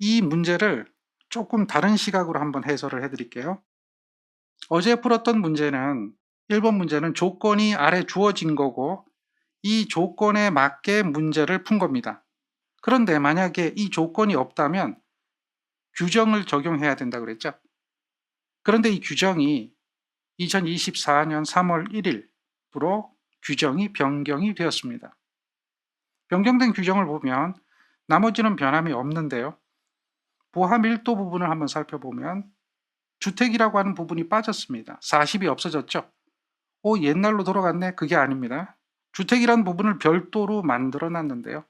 이 문제를 조금 다른 시각으로 한번 해설을 해드릴게요. 어제 풀었던 문제는 1번 문제는 조건이 아래 주어진 거고 이 조건에 맞게 문제를 푼 겁니다. 그런데 만약에 이 조건이 없다면 규정을 적용해야 된다 그랬죠. 그런데 이 규정이 2024년 3월 1일부로 규정이 변경이 되었습니다. 변경된 규정을 보면 나머지는 변함이 없는데요. 보하 밀도 부분을 한번 살펴보면 주택이라고 하는 부분이 빠졌습니다. 40이 없어졌죠. 옛날로 돌아갔네. 그게 아닙니다. 주택이라는 부분을 별도로 만들어 놨는데요.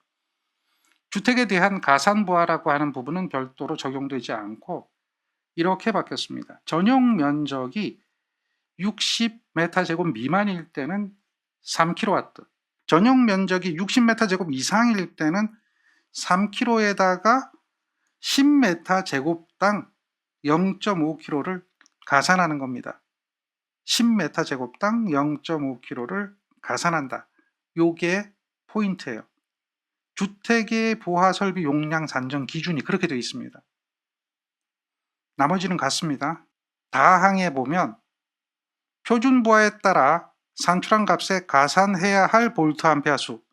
주택에 대한 가산부하라고 하는 부분은 별도로 적용되지 않고 이렇게 바뀌었습니다. 전용 면적이 60m² 미만일 때는 3kW, 전용 면적이 60m² 이상일 때는 3kg에다가 10m²당 0.5kg를 가산하는 겁니다. 10m²당 0.5kg를 가산한다. 요게 포인트예요. 주택의 보하 설비 용량 산정 기준이 그렇게 되어 있습니다. 나머지는 같습니다. 다항에 보면 표준 부하에 따라 산출한 값에 가산해야 할 볼트 암페어 수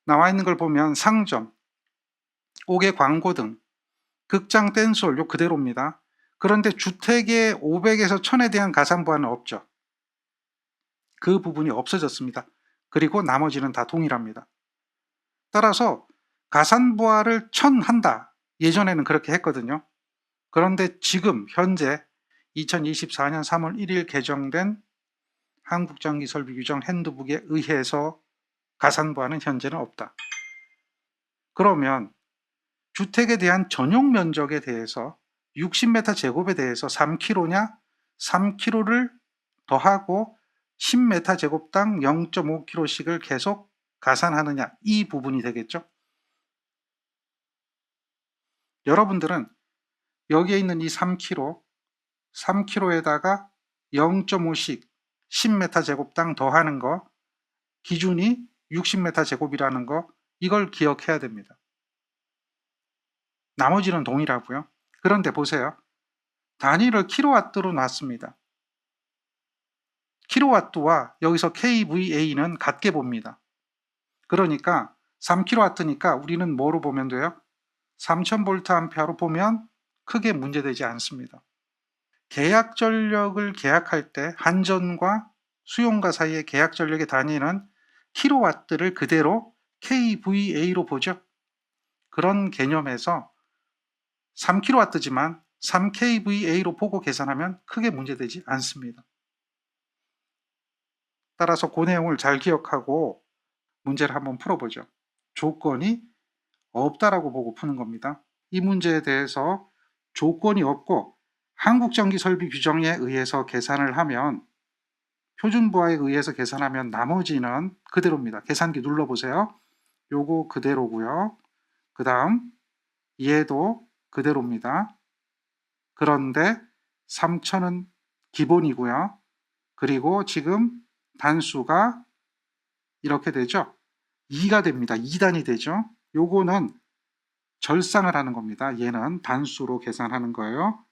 나와 있는 걸 보면 상점, 옥외 광고등, 극장 댄스홀 요 그대로입니다. 그런데 주택의 500에서 1000에 대한 가산부하는 없죠. 그 부분이 없어졌습니다. 그리고 나머지는 다 동일합니다. 따라서 가산부하를 1000 한다. 예전에는 그렇게 했거든요. 그런데 지금 현재 2024년 3월 1일 개정된 한국전기설비규정 핸드북에 의해서 가산부하는 현재는 없다. 그러면 주택에 대한 전용 면적에 대해서 60m²에 대해서 3kg냐? 3kg를 더하고 10m²당 0.5kg씩을 계속 가산하느냐? 이 부분이 되겠죠. 여러분들은 여기에 있는 이 3kg, 3kg에다가 0.5씩 10m²당 더하는 거, 기준이 60m²이라는 거, 이걸 기억해야 됩니다. 나머지는 동일하고요. 그런데 보세요. 단위를 킬로와트로 놨습니다. 킬로와트와 여기서 kVA는 같게 봅니다. 그러니까 3kW니까 우리는 뭐로 보면 돼요? 3000V로 보면 크게 문제되지 않습니다. 계약 전력을 계약할 때 한전과 수용가 사이의 계약 전력의 단위는 킬로와트를 그대로 kVA로 보죠. 그런 개념에서 3kW지만 3kVA로 보고 계산하면 크게 문제되지 않습니다. 따라서 그 내용을 잘 기억하고 문제를 한번 풀어보죠. 조건이 없다라고 보고 푸는 겁니다. 이 문제에 대해서 조건이 없고 한국전기설비규정에 의해서 계산을 하면, 표준부하에 의해서 계산하면 나머지는 그대로입니다. 계산기 눌러보세요. 요거 그대로고요. 그 다음 얘도 그대로입니다. 그런데 3000은 기본이고요. 그리고 지금 단수가 이렇게 되죠. 2가 됩니다. 2단이 되죠. 요거는 절상을 하는 겁니다. 얘는 단수로 계산하는 거예요.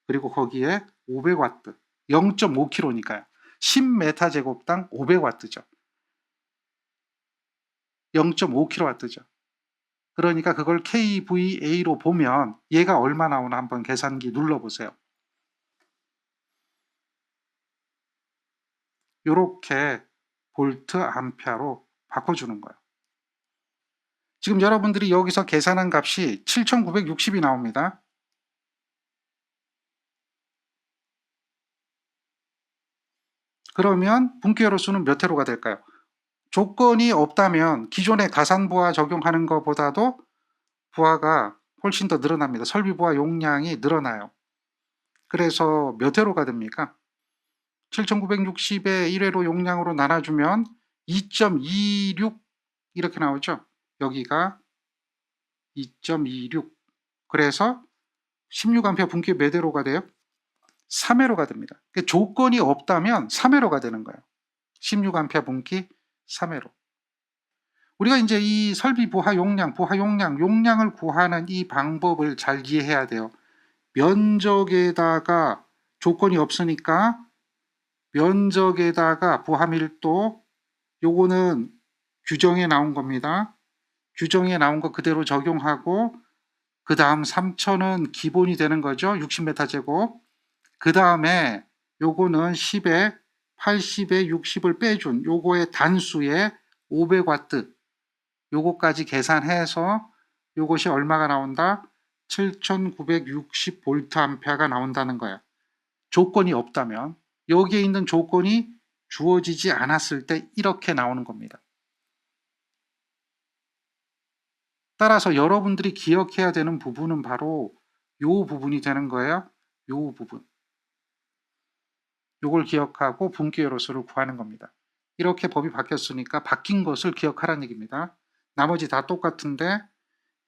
그리고 거기에 500W, 0.5kg니까요. 10m²당 500W죠. 0.5kW죠. 그러니까 그걸 kVA로 보면 얘가 얼마 나오나 한번 계산기 눌러보세요. 이렇게 볼트 암페어로 바꿔주는 거예요. 지금 여러분들이 여기서 계산한 값이 7960이 나옵니다. 그러면 분기회로 수는 몇 회로가 될까요? 조건이 없다면 기존의 가산부하 적용하는 것보다도 부하가 훨씬 더 늘어납니다. 설비부하 용량이 늘어나요. 그래서 몇 회로가 됩니까? 7960의 1회로 용량으로 나눠주면 2.26 이렇게 나오죠. 여기가 2.26. 그래서 16A 분기 몇 회로가 돼요? 3회로가 됩니다. 그러니까 조건이 없다면 3회로가 되는 거예요. 16A 분기 3회로. 우리가 이제 이 설비 부하 용량을 구하는 이 방법을 잘 이해해야 돼요. 면적에다가 조건이 없으니까 면적에다가 부하 밀도, 요거는 규정에 나온 겁니다. 규정에 나온 거 그대로 적용하고 그 다음 3,000은 기본이 되는 거죠. 60m 제곱. 그 다음에 요거는 10에 80에 60을 빼준 요거의 단수에 500W 요거까지 계산해서 요것이 얼마가 나온다? 7960V가 나온다는 거야. 조건이 없다면. 여기에 있는 조건이 주어지지 않았을 때 이렇게 나오는 겁니다. 따라서 여러분들이 기억해야 되는 부분은 바로 요 부분이 되는 거예요. 요 부분. 요걸 기억하고 분기회로수를 구하는 겁니다. 이렇게 법이 바뀌었으니까 바뀐 것을 기억하라는 얘기입니다. 나머지 다 똑같은데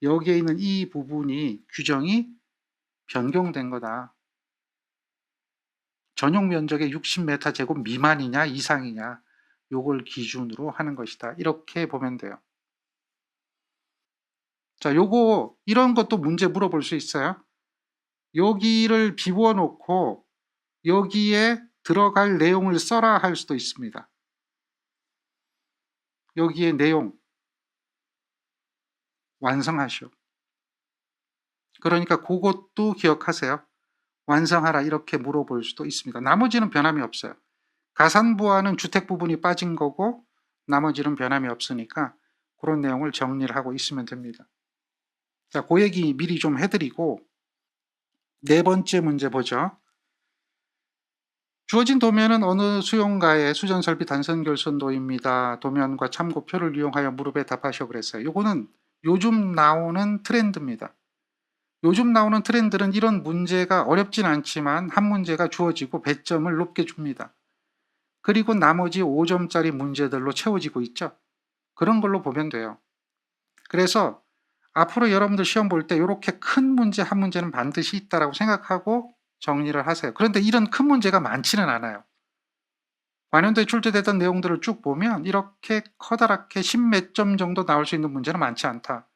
여기에 있는 이 부분이 규정이 변경된 거다. 전용 면적의 60m 제곱 미만이냐 이상이냐 요걸 기준으로 하는 것이다. 이렇게 보면 돼요. 자, 요거 이런 것도 문제 물어볼 수 있어요. 여기를 비워 놓고 여기에 들어갈 내용을 써라 할 수도 있습니다. 여기에 내용 완성하시오. 그러니까 그것도 기억하세요. 완성하라 이렇게 물어볼 수도 있습니다. 나머지는 변함이 없어요. 가산부하는 주택 부분이 빠진 거고 나머지는 변함이 없으니까 그런 내용을 정리를 하고 있으면 됩니다. 자, 그 얘기 미리 좀 해드리고 네 번째 문제 보죠. 주어진 도면은 어느 수용가의 수전설비 단선결선도입니다. 도면과 참고표를 이용하여 무릎에 답하시오 그랬어요. 요거는 요즘 나오는 트렌드입니다. 요즘 나오는 트렌드는 이런 문제가 어렵진 않지만 한 문제가 주어지고 배점을 높게 줍니다. 그리고 나머지 5점짜리 문제들로 채워지고 있죠. 그런 걸로 보면 돼요. 그래서 앞으로 여러분들 시험 볼 때 이렇게 큰 문제 한 문제는 반드시 있다라고 생각하고 정리를 하세요. 그런데 이런 큰 문제가 많지는 않아요. 관연도에 출제됐던 내용들을 쭉 보면 이렇게 커다랗게 10몇 점 정도 나올 수 있는 문제는 많지 않다.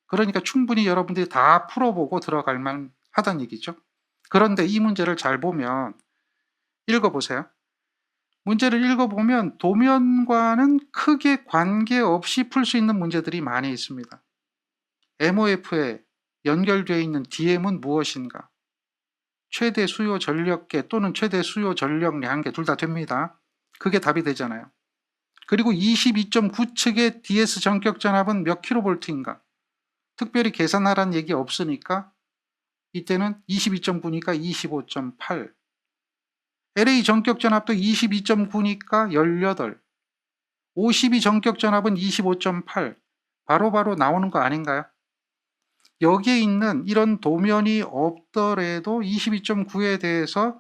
그러니까 충분히 여러분들이 다 풀어보고 들어갈 만하다는 얘기죠. 그런데 이 문제를 잘 보면 읽어보세요. 문제를 읽어보면 도면과는 크게 관계없이 풀 수 있는 문제들이 많이 있습니다. MOF에 연결되어 있는 DM은 무엇인가? 최대 수요 전력계 또는 최대 수요 전력량계 둘 다 됩니다. 그게 답이 되잖아요. 그리고 22.9 측의 DS 전격 전압은 몇 kV인가? 특별히 계산하라는 얘기 없으니까 이때는 22.9니까 25.8. LA 전격 전압도 22.9니까 18. 52 전격 전압은 25.8. 바로바로 나오는 거 아닌가요? 여기에 있는 이런 도면이 없더라도 22.9에 대해서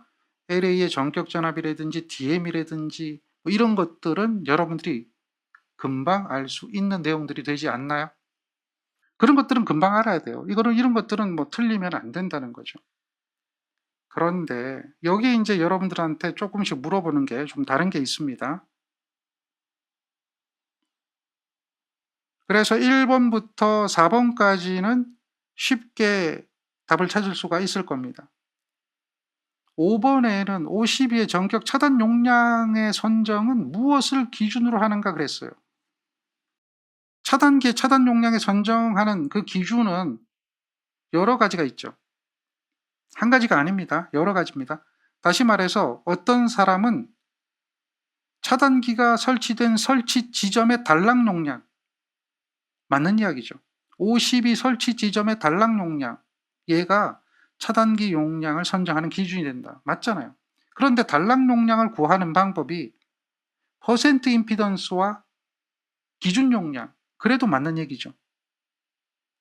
LA의 전격 전압이라든지 DM이라든지 뭐 이런 것들은 여러분들이 금방 알 수 있는 내용들이 되지 않나요? 그런 것들은 금방 알아야 돼요. 이런 것들은 뭐 틀리면 안 된다는 거죠. 그런데 여기에 이제 여러분들한테 조금씩 물어보는 게 좀 다른 게 있습니다. 그래서 1번부터 4번까지는 쉽게 답을 찾을 수가 있을 겁니다. 5번에는 52의 전격 차단 용량의 선정은 무엇을 기준으로 하는가 그랬어요. 차단기의 차단 용량에 선정하는 그 기준은 여러 가지가 있죠. 한 가지가 아닙니다. 여러 가지입니다. 다시 말해서 어떤 사람은 차단기가 설치된 설치 지점의 단락 용량, 맞는 이야기죠. 52 설치 지점의 단락 용량, 얘가 차단기 용량을 선정하는 기준이 된다. 맞잖아요. 그런데 단락 용량을 구하는 방법이 퍼센트 임피던스와 기준 용량, 그래도 맞는 얘기죠.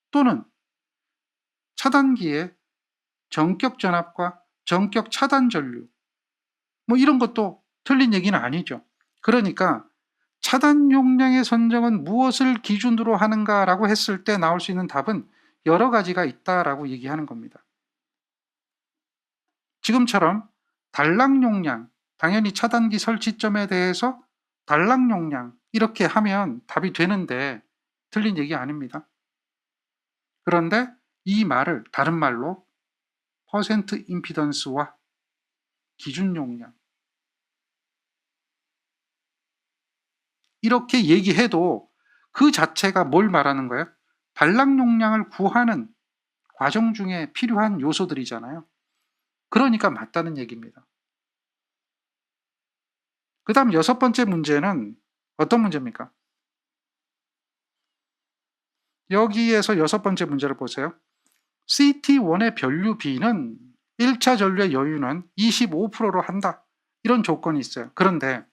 또는 차단기의 전격 전압과 전격 차단 전류, 뭐 이런 것도 틀린 얘기는 아니죠. 그러니까 차단 용량의 선정은 무엇을 기준으로 하는가라고 했을 때 나올 수 있는 답은 여러 가지가 있다라고 얘기하는 겁니다. 지금처럼 단락 용량, 당연히 차단기 설치점에 대해서 단락 용량 이렇게 하면 답이 되는데 틀린 얘기 아닙니다. 그런데 이 말을 다른 말로 퍼센트 임피던스와 기준 용량 이렇게 얘기해도 그 자체가 뭘 말하는 거예요? 발락 용량을 구하는 과정 중에 필요한 요소들이잖아요. 그러니까 맞다는 얘기입니다. 그 다음 6번째 문제는 어떤 문제입니까? 여기에서 6번째 문제를 보세요. CT1의 변류 B는 1차 전류의 여유는 25%로 한다. 이런 조건이 있어요. 그런데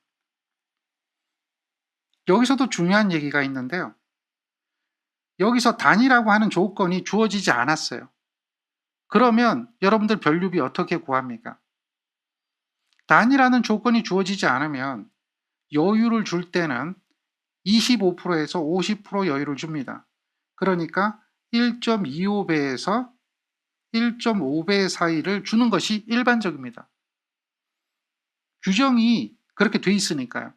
여기서도 중요한 얘기가 있는데요. 여기서 단이라고 하는 조건이 주어지지 않았어요. 그러면 여러분들 변류비 어떻게 구합니까? 단이라는 조건이 주어지지 않으면 여유를 줄 때는 25%에서 50% 여유를 줍니다. 그러니까 1.25배에서 1.5배 사이를 주는 것이 일반적입니다. 규정이 그렇게 돼 있으니까요.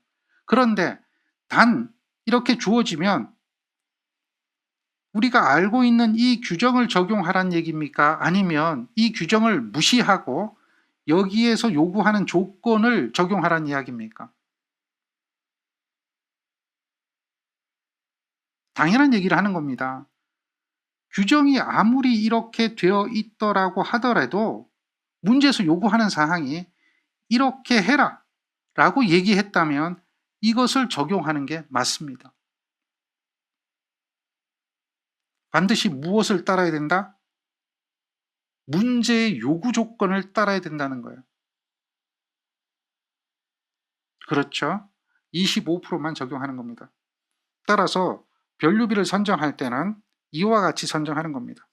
그런데 단 이렇게 주어지면 우리가 알고 있는 이 규정을 적용하란 얘기입니까? 아니면 이 규정을 무시하고 여기에서 요구하는 조건을 적용하란 이야기입니까? 당연한 얘기를 하는 겁니다. 규정이 아무리 이렇게 되어 있더라고 하더라도 문제에서 요구하는 사항이 이렇게 해라 라고 얘기했다면 이것을 적용하는 게 맞습니다. 반드시 무엇을 따라야 된다? 문제의 요구 조건을 따라야 된다는 거예요. 그렇죠? 25%만 적용하는 겁니다. 따라서 변류비를 선정할 때는 이와 같이 선정하는 겁니다.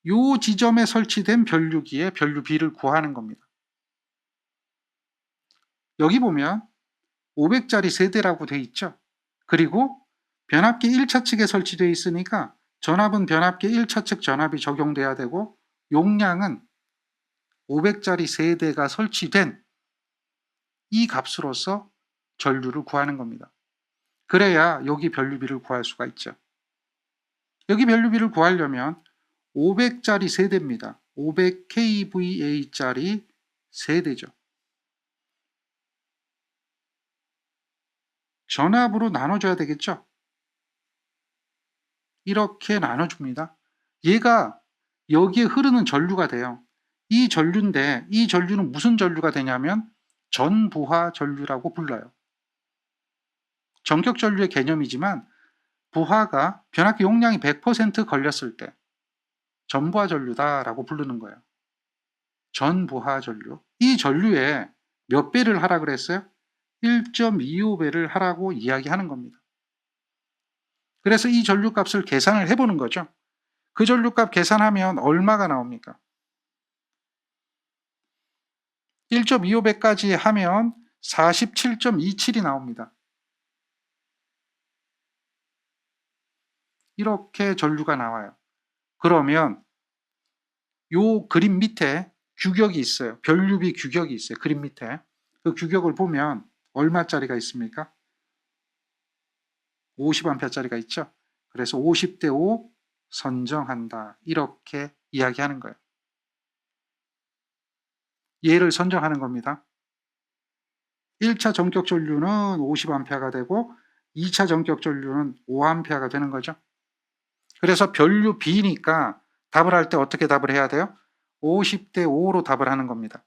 요 지점에 설치된 변류기의 변류비를 구하는 겁니다. 여기 보면 500짜리 세대라고 돼 있죠. 그리고 변압기 1차 측에 설치되어 있으니까 전압은 변압기 1차 측 전압이 적용돼야 되고 용량은 500짜리 세대가 설치된 이 값으로서 전류를 구하는 겁니다. 그래야 여기 변류비를 구할 수가 있죠. 여기 변류비를 구하려면 500짜리 세대입니다. 500kVA짜리 세대죠. 전압으로 나눠줘야 되겠죠. 이렇게 나눠줍니다. 얘가 여기에 흐르는 전류가 돼요. 이 전류인데 이 전류는 무슨 전류가 되냐면 전부하 전류라고 불러요. 전격 전류의 개념이지만 부하가 변압기 용량이 100% 걸렸을 때 전부하 전류다라고 부르는 거예요. 전부하 전류. 이 전류에 몇 배를 하라 그랬어요? 1.25배를 하라고 이야기하는 겁니다. 그래서 이 전류값을 계산을 해보는 거죠. 그 전류값 계산하면 얼마가 나옵니까? 1.25배까지 하면 47.27이 나옵니다. 이렇게 전류가 나와요. 그러면 요 그림 밑에 규격이 있어요. 변류비 규격이 있어요. 그림 밑에. 그 규격을 보면 얼마짜리가 있습니까? 50A짜리가 있죠. 그래서 50대 5 선정한다. 이렇게 이야기하는 거예요. 얘를 선정하는 겁니다. 1차 전격 전류는 50A가 되고 2차 전격 전류는 5A가 되는 거죠. 그래서 변류 B니까 답을 할 때 어떻게 답을 해야 돼요? 50대 5로 답을 하는 겁니다.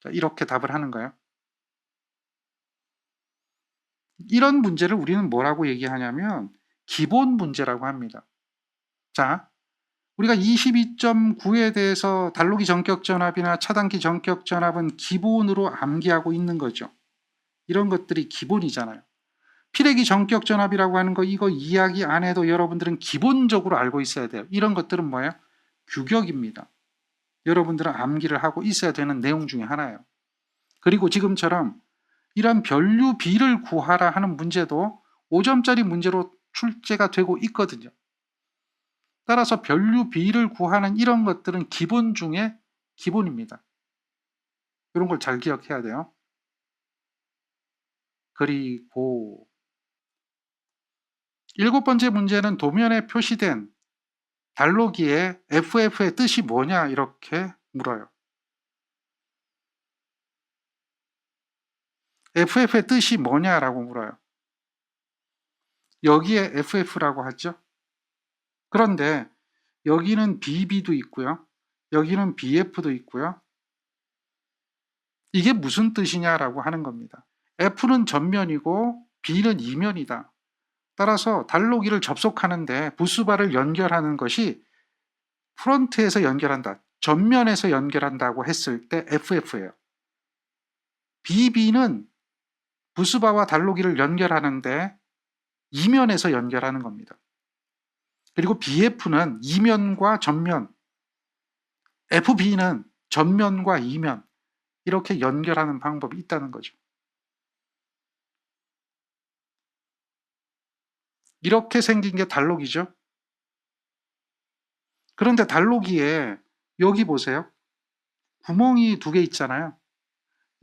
자, 이렇게 답을 하는 거예요. 이런 문제를 우리는 뭐라고 얘기하냐면 기본 문제라고 합니다. 자, 우리가 22.9에 대해서 달로기 전격 전압이나 차단기 전격 전압은 기본으로 암기하고 있는 거죠. 이런 것들이 기본이잖아요. 피레기 전격 전압이라고 하는 거 이거 이야기 안 해도 여러분들은 기본적으로 알고 있어야 돼요. 이런 것들은 뭐예요? 규격입니다. 여러분들은 암기를 하고 있어야 되는 내용 중에 하나예요. 그리고 지금처럼 이런 변류비를 구하라 하는 문제도 5점짜리 문제로 출제가 되고 있거든요. 따라서 변류비를 구하는 이런 것들은 기본 중에 기본입니다. 이런 걸 잘 기억해야 돼요. 그리고 일곱 번째 문제는 도면에 표시된 달로기에 FF의 뜻이 뭐냐 이렇게 물어요. FF의 뜻이 뭐냐라고 물어요. 여기에 FF라고 하죠. 그런데 여기는 BB도 있고요. 여기는 BF도 있고요. 이게 무슨 뜻이냐라고 하는 겁니다. F는 전면이고 B는 이면이다. 따라서 달로기를 접속하는데 부스바를 연결하는 것이 프론트에서 연결한다, 전면에서 연결한다고 했을 때 FF예요. BB는 부스바와 달로기를 연결하는데 이면에서 연결하는 겁니다. 그리고 BF는 이면과 전면, FB는 전면과 이면 이렇게 연결하는 방법이 있다는 거죠. 이렇게 생긴 게 달로기죠. 그런데 달로기에 여기 보세요. 구멍이 두 개 있잖아요.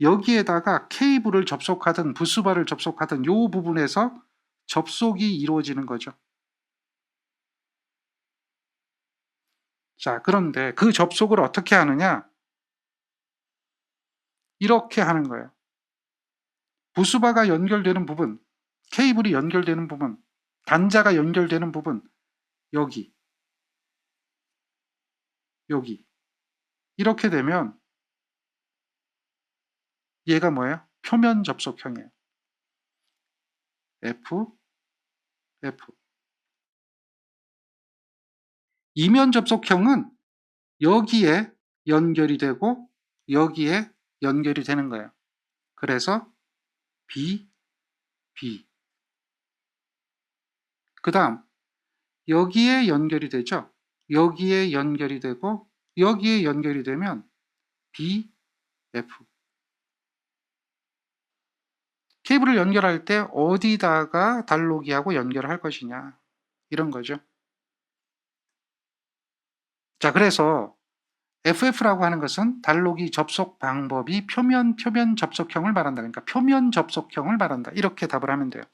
여기에다가 케이블을 접속하든 부스바를 접속하든 이 부분에서 접속이 이루어지는 거죠. 자, 그런데 그 접속을 어떻게 하느냐? 이렇게 하는 거예요. 부스바가 연결되는 부분, 케이블이 연결되는 부분, 단자가 연결되는 부분, 여기, 여기. 이렇게 되면 얘가 뭐예요? 표면 접속형이에요. F, F. 이면 접속형은 여기에 연결이 되고 여기에 연결이 되는 거예요. 그래서 B, B. 그 다음 여기에 연결이 되죠. 여기에 연결이 되고 여기에 연결이 되면 B, F. 케이블을 연결할 때 어디다가 달로기하고 연결을 할 것이냐 이런 거죠. 자, 그래서 FF라고 하는 것은 달로기 접속 방법이 표면 접속형을 말한다. 그러니까 표면 접속형을 말한다. 이렇게 답을 하면 돼요.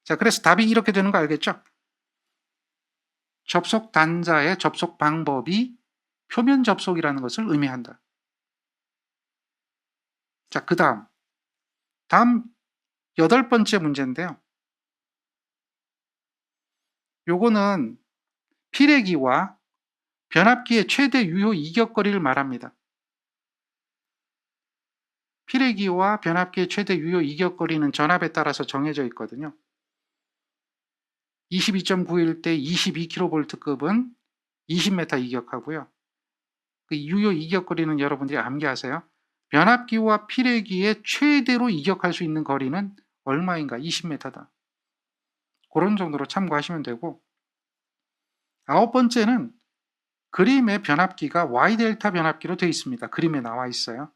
자, 그래서 답이 이렇게 되는 거 알겠죠? 접속 단자의 접속 방법이 표면 접속이라는 것을 의미한다. 자, 그 다음 여덟 번째 문제인데요. 요거는 피레기와 변압기의 최대 유효 이격거리를 말합니다. 피레기와 변압기의 최대 유효 이격거리는 전압에 따라서 정해져 있거든요. 22.9일 때 22kV급은 20m 이격하고요. 그 유효 이격거리는 여러분들이 암기하세요. 변압기와 피레기의 최대로 이격할 수 있는 거리는 얼마인가? 20m다. 그런 정도로 참고하시면 되고, 아홉 번째는 그림의 변압기가 Y델타 변압기로 되어 있습니다. 그림에 나와 있어요.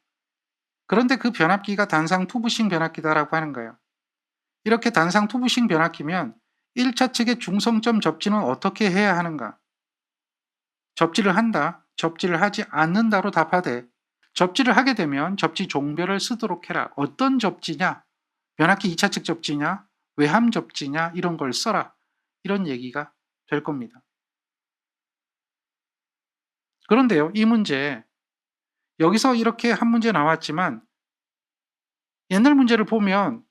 그런데 그 변압기가 단상 투부싱 변압기다라고 하는 거예요. 이렇게 단상 투부싱 변압기면 1차 측의 중성점 접지는 어떻게 해야 하는가? 접지를 한다, 접지를 하지 않는다로 답하되, 접지를 하게 되면 접지 종별을 쓰도록 해라. 어떤 접지냐? 변압기 2차 측 접지냐? 외함 접지냐? 이런 걸 써라. 이런 얘기가 될 겁니다. 그런데요, 이 문제 여기서 이렇게 한 문제 나왔지만 옛날 문제를 보면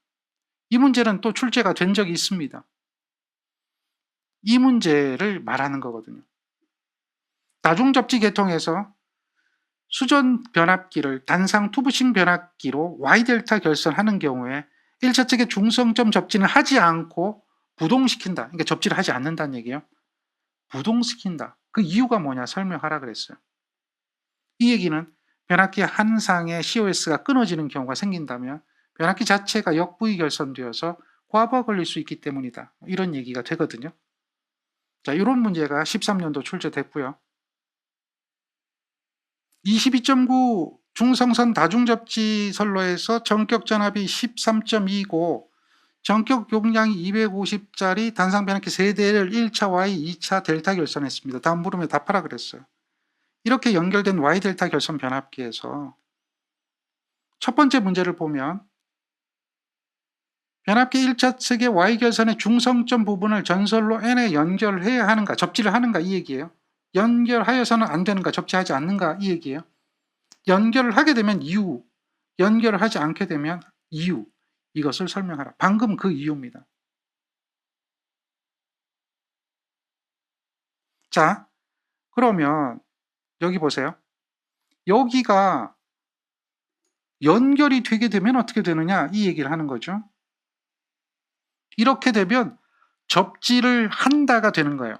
이 문제는 또 출제가 된 적이 있습니다. 이 문제를 말하는 거거든요. 다중접지 계통에서 수전 변압기를 단상 투부싱 변압기로 Y델타 결선하는 경우에 1차 측의 중성점 접지는 하지 않고 부동시킨다. 그러니까 접지를 하지 않는다는 얘기예요. 부동시킨다. 그 이유가 뭐냐 설명하라 그랬어요. 이 얘기는 변압기 한 상의 COS가 끊어지는 경우가 생긴다면 변압기 자체가 역부위 결선되어서 과부하 걸릴 수 있기 때문이다. 이런 얘기가 되거든요. 자, 이런 문제가 13년도 출제됐고요. 22.9 중성선 다중접지 선로에서 전격 전압이 13.2고 전격 용량이 250짜리 단상 변압기 3대를 1차 Y, 2차 델타 결선했습니다. 다음 물음에 답하라 그랬어요. 이렇게 연결된 Y 델타 결선 변압기에서 첫 번째 문제를 보면 변압기 1차 측의 y결선의 중성점 부분을 전설로 n에 연결해야 하는가, 접지를 하는가 이 얘기예요. 연결하여서는 안 되는가, 접지하지 않는가 이 얘기예요. 연결을 하게 되면 이유, 연결을 하지 않게 되면 이유, 이것을 설명하라. 방금 그 이유입니다. 자, 그러면 여기 보세요. 여기가 연결이 되게 되면 어떻게 되느냐 이 얘기를 하는 거죠. 이렇게 되면 접지를 한다가 되는 거예요.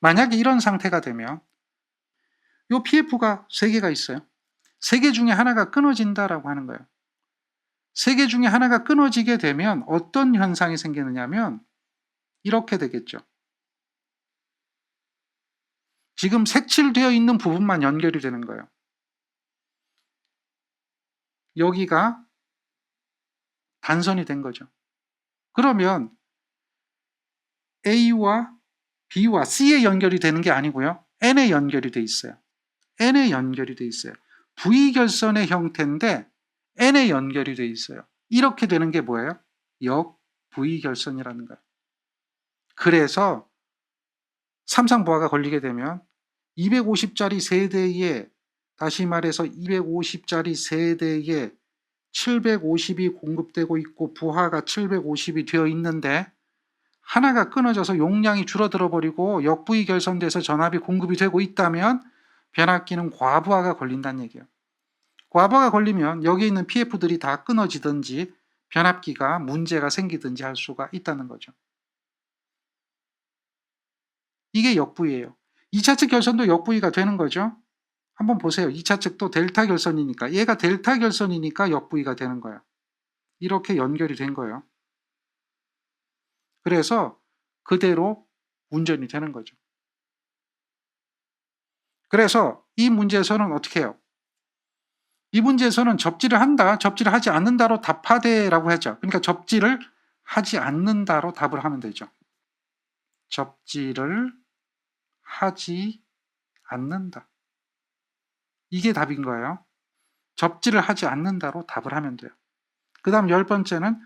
만약에 이런 상태가 되면 이 PF가 3개가 있어요. 3개 중에 하나가 끊어진다라고 하는 거예요. 3개 중에 하나가 끊어지게 되면 어떤 현상이 생기느냐면 이렇게 되겠죠. 지금 색칠되어 있는 부분만 연결이 되는 거예요. 여기가 단선이 된 거죠. 그러면 A와 B와 C에 연결이 되는 게 아니고요. N에 연결이 돼 있어요. N에 연결이 돼 있어요. V결선의 형태인데 N에 연결이 돼 있어요. 이렇게 되는 게 뭐예요? 역V결선이라는 거예요. 그래서 삼상부하가 걸리게 되면 250짜리 세대에, 다시 말해서 250짜리 세대에 750이 공급되고 있고 부하가 750이 되어 있는데 하나가 끊어져서 용량이 줄어들어 버리고 역부위 결선돼서 전압이 공급이 되고 있다면 변압기는 과부하가 걸린다는 얘기예요. 과부하가 걸리면 여기 있는 PF들이 다 끊어지든지 변압기가 문제가 생기든지 할 수가 있다는 거죠. 이게 역부위예요. 2차 측 결선도 역부위가 되는 거죠. 한번 보세요. 2차 측도 델타 결선이니까, 얘가 델타 결선이니까 역부위가 되는 거예요. 이렇게 연결이 된 거예요. 그래서 그대로 운전이 되는 거죠. 그래서 이 문제에서는 어떻게 해요? 이 문제에서는 접지를 한다, 접지를 하지 않는다로 답하되라고 하죠. 그러니까 접지를 하지 않는다로 답을 하면 되죠. 접지를 하지 않는다. 이게 답인 거예요. 접지를 하지 않는다로 답을 하면 돼요. 그 다음 10번째는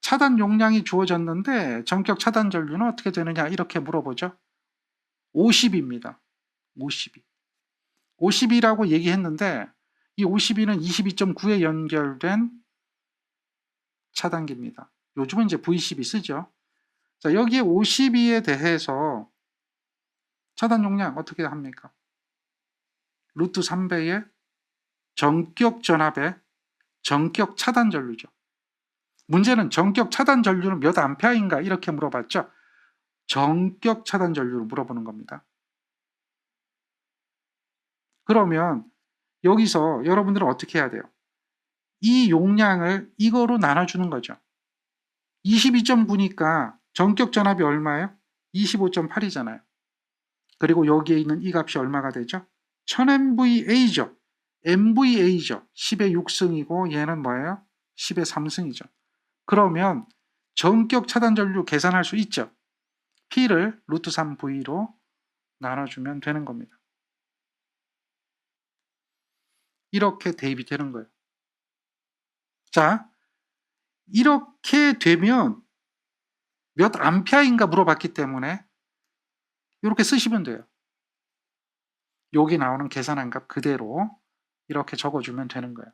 차단 용량이 주어졌는데 전격 차단 전류는 어떻게 되느냐 이렇게 물어보죠. 50입니다. 52. 52라고 얘기했는데 이 52는 22.9에 연결된 차단기입니다. 요즘은 이제 V12 쓰죠. 자, 여기에 52에 대해서 차단 용량 어떻게 합니까? 루트 3배의 전격 전압의 전격 차단 전류죠. 문제는 전격 차단 전류는 몇 암페어인가 이렇게 물어봤죠. 전격 차단 전류를 물어보는 겁니다. 그러면 여기서 여러분들은 어떻게 해야 돼요? 이 용량을 이거로 나눠주는 거죠. 22.9니까 전격 전압이 얼마예요? 25.8이잖아요. 그리고 여기에 있는 이 값이 얼마가 되죠? 1000MVA죠. MVA죠. 10의 6승이고 얘는 뭐예요? 10의 3승이죠. 그러면 전격 차단 전류 계산할 수 있죠. P를 루트 3V로 나눠주면 되는 겁니다. 이렇게 대입이 되는 거예요. 자, 이렇게 되면 몇 암페어인가 물어봤기 때문에 이렇게 쓰시면 돼요. 여기 나오는 계산한 값 그대로 이렇게 적어주면 되는 거예요.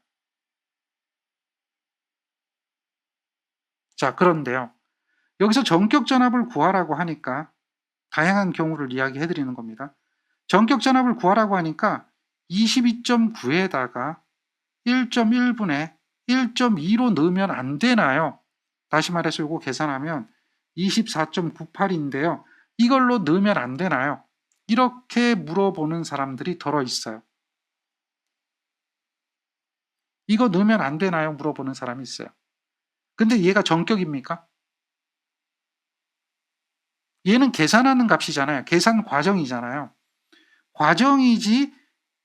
자, 그런데요. 여기서 전격 전압을 구하라고 하니까 다양한 경우를 이야기해 드리는 겁니다. 전격 전압을 구하라고 하니까 22.9에다가 1.1분의 1.2로 넣으면 안 되나요? 다시 말해서 이거 계산하면 24.98인데요. 이걸로 넣으면 안 되나요? 이렇게 물어보는 사람들이 덜어 있어요. 이거 넣으면 안 되나요? 물어보는 사람이 있어요. 근데 얘가 전격입니까? 얘는 계산하는 값이잖아요. 계산 과정이잖아요. 과정이지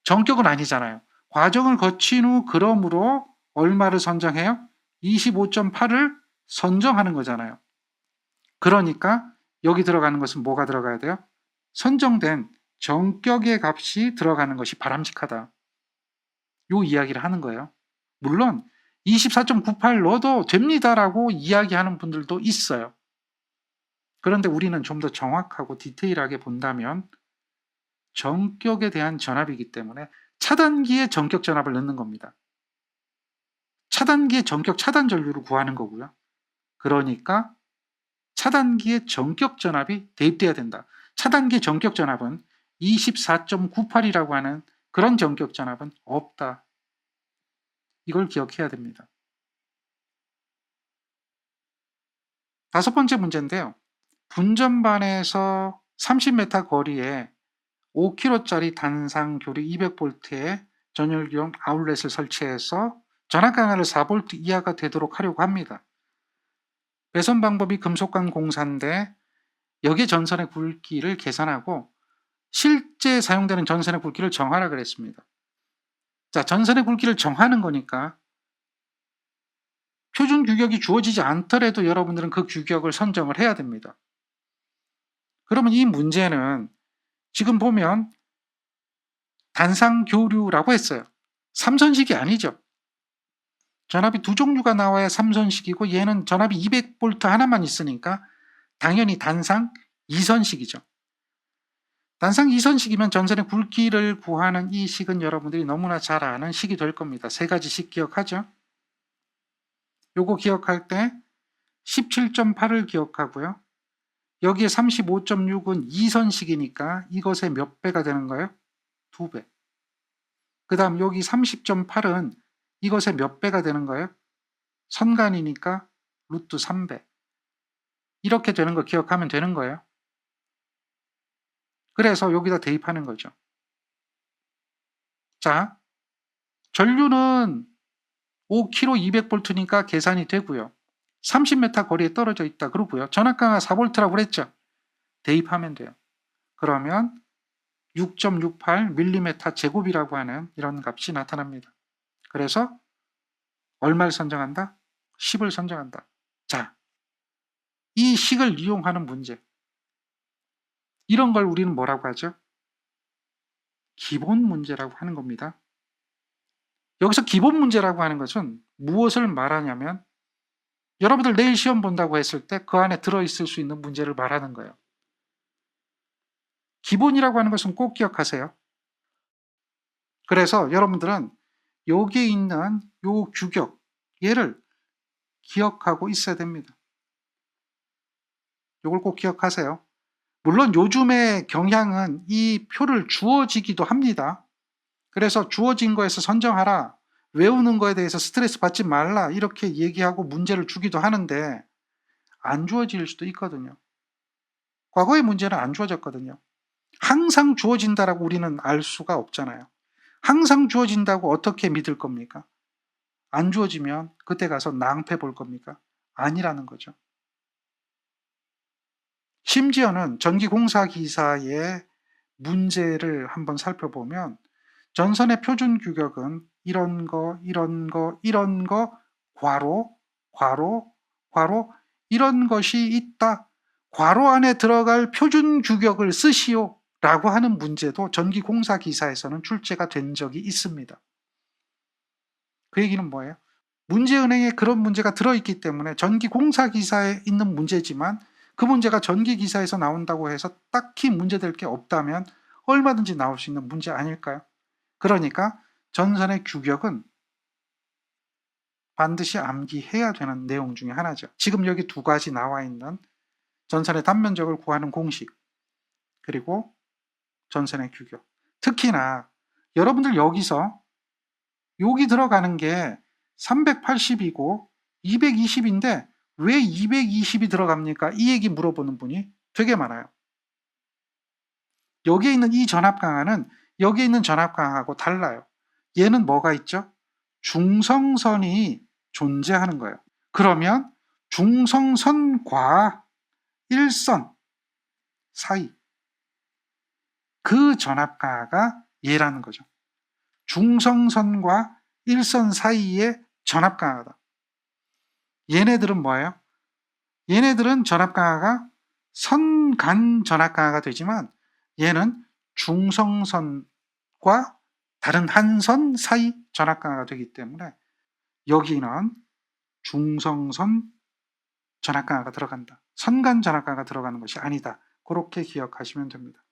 전격은 아니잖아요. 과정을 거친 후 그러므로 얼마를 선정해요? 25.8을 선정하는 거잖아요. 그러니까 여기 들어가는 것은 뭐가 들어가야 돼요? 선정된 전격의 값이 들어가는 것이 바람직하다. 요 이야기를 하는 거예요. 물론 24.98 넣어도 됩니다라고 이야기하는 분들도 있어요. 그런데 우리는 좀 더 정확하고 디테일하게 본다면 전격에 대한 전압이기 때문에 차단기에 전격 전압을 넣는 겁니다. 차단기에 전격 차단 전류를 구하는 거고요. 그러니까 차단기에 전격 전압이 대입돼야 된다. 차단기 전격 전압은 24.98이라고 하는 그런 전격 전압은 없다. 이걸 기억해야 됩니다. 5번째 문제인데요. 분전반에서 30m 거리에 5kg짜리 단상 교리 200V의 전열기용 아울렛을 설치해서 전압 강화를 4V 이하가 되도록 하려고 합니다. 배선 방법이 금속관 공사인데 여기에 전선의 굵기를 계산하고 실제 사용되는 전선의 굵기를 정하라 그랬습니다. 자, 전선의 굵기를 정하는 거니까 표준 규격이 주어지지 않더라도 여러분들은 그 규격을 선정을 해야 됩니다. 그러면 이 문제는 지금 보면 단상 교류라고 했어요. 삼선식이 아니죠. 전압이 두 종류가 나와야 삼선식이고 얘는 전압이 200V 하나만 있으니까 당연히 단상 2선식이죠. 단상 2선식이면 전선의 굵기를 구하는 이 식은 여러분들이 너무나 잘 아는 식이 될 겁니다. 3가지씩 기억하죠. 요거 기억할 때 17.8을 기억하고요. 여기에 35.6은 2선식이니까 이것의 몇 배가 되는 거예요? 2배. 그 다음 여기 30.8은 이것의 몇 배가 되는 거예요? 선간이니까 루트 3배. 이렇게 되는 거 기억하면 되는 거예요. 그래서 여기다 대입하는 거죠. 자, 전류는 5kg 200V니까 계산이 되고요. 30m 거리에 떨어져 있다 그러고요. 전압강하 4V라고 그랬죠. 대입하면 돼요. 그러면 6.68mm 제곱이라고 하는 이런 값이 나타납니다. 그래서 얼마를 선정한다? 10을 선정한다. 자, 이 식을 이용하는 문제. 이런 걸 우리는 뭐라고 하죠? 기본 문제라고 하는 겁니다. 여기서 기본 문제라고 하는 것은 무엇을 말하냐면 여러분들 내일 시험 본다고 했을 때 그 안에 들어있을 수 있는 문제를 말하는 거예요. 기본이라고 하는 것은 꼭 기억하세요. 그래서 여러분들은 여기에 있는 요 규격, 얘를 기억하고 있어야 됩니다. 요걸 꼭 기억하세요. 물론 요즘의 경향은 이 표를 주어지기도 합니다. 그래서 주어진 거에서 선정하라, 외우는 거에 대해서 스트레스 받지 말라 이렇게 얘기하고 문제를 주기도 하는데 안 주어질 수도 있거든요. 과거의 문제는 안 주어졌거든요. 항상 주어진다라고 우리는 알 수가 없잖아요. 항상 주어진다고 어떻게 믿을 겁니까? 안 주어지면 그때 가서 낭패 볼 겁니까? 아니라는 거죠. 심지어는 전기공사기사의 문제를 한번 살펴보면 전선의 표준 규격은 이런 거, 괄호, 이런 것이 있다. 괄호 안에 들어갈 표준 규격을 쓰시오 라고 하는 문제도 전기공사기사에서는 출제가 된 적이 있습니다. 그 얘기는 뭐예요? 문제은행에 그런 문제가 들어있기 때문에 전기공사기사에 있는 문제지만 그 문제가 전기기사에서 나온다고 해서 딱히 문제될 게 없다면 얼마든지 나올 수 있는 문제 아닐까요? 그러니까 전선의 규격은 반드시 암기해야 되는 내용 중에 하나죠. 지금 여기 2가지 나와 있는 전선의 단면적을 구하는 공식 그리고 전선의 규격. 특히나 여러분들 여기서 여기 들어가는 게 380이고 220인데 왜 220이 들어갑니까? 이 얘기 물어보는 분이 되게 많아요. 여기에 있는 이 전압강하는 여기에 있는 전압강하고 달라요. 얘는 뭐가 있죠? 중성선이 존재하는 거예요. 그러면 중성선과 일선 사이 그 전압강하가 얘라는 거죠. 중성선과 일선 사이의 전압강하다. 얘네들은 뭐예요? 얘네들은 전압강하가 선간 전압강하가 되지만 얘는 중성선과 다른 한 선 사이 전압강하가 되기 때문에 여기는 중성선 전압강화가 들어간다. 선간 전압강화가 들어가는 것이 아니다. 그렇게 기억하시면 됩니다.